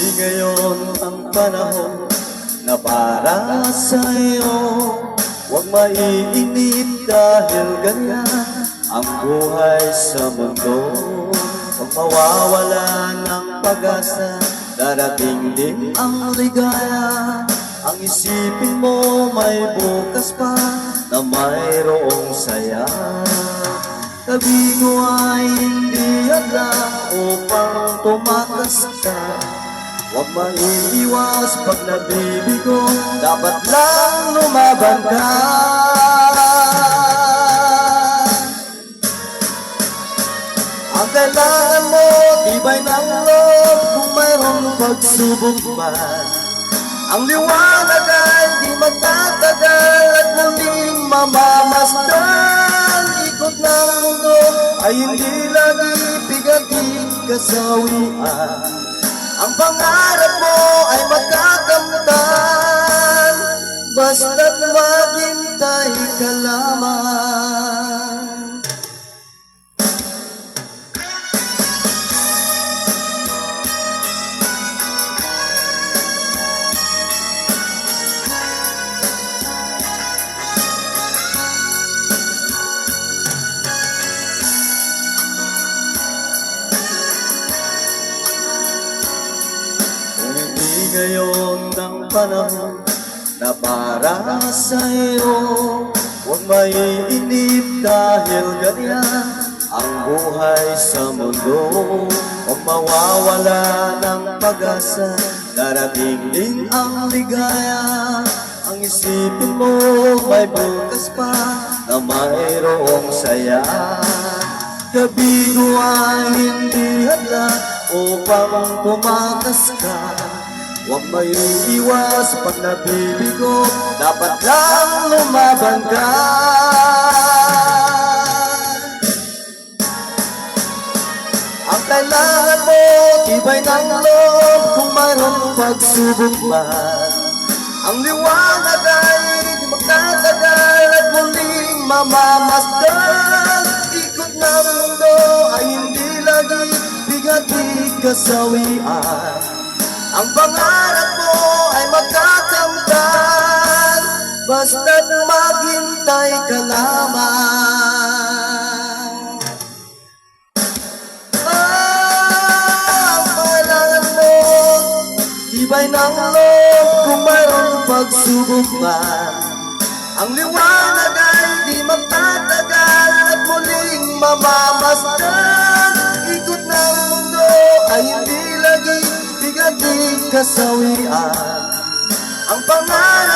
Ngayon ang panahon na para sa'yo. Huwag maiinip dahil ganyan ang buhay sa mundo. Huwag mawawala ng pag-asa, darating din ang ligaya. Ang isipin mo may bukas pa na mayroong saya. Tabi ko ay hindi hadlang upang tumakas ka. Huwag maiiwas pag nabibigo, dapat lang lumaban ka. Ang kailangan mo, tibay ng loob kung mayroong pagsubok man. Ang liwanag ay di magtatagal at muling mamamasdan. Ikot ng mundo ay hindi lagi bigating kasawian. Ang pangarap mo ay magkakamtan, basta't maghintay ka lamang. Ngayon ang panahon na para sa'yo. Huwag maiinip dahil ganyan ang buhay sa mundo. Huwag mawawala ng pag-asa, darating din ang ligaya. Ang isipin mo may bukas pa na mayroong saya. Gabi ko ay hindi hadlang upang tumakas ka. Huwag maiiwas pag nabibigo, dapat lang lumaban ka. Ang kailangan mo, tibay ng loob kung mayroong pagsubok man. Ang liwanag ay di magtatagal at muling mamamasdan. Ikot ng mundo ay hindi lagi bigating kasawian. Ang pangarap mo ay magkakamtan, basta't maghintay ka lamang. Ang kailangan mo, tibay ng loob kung mayroong pagsubok man. Ang liwanag ay di magtatagal at muling mamamasdan. Ikot ng mundo ay hindi lagi bigating kasawian. Ang pangarap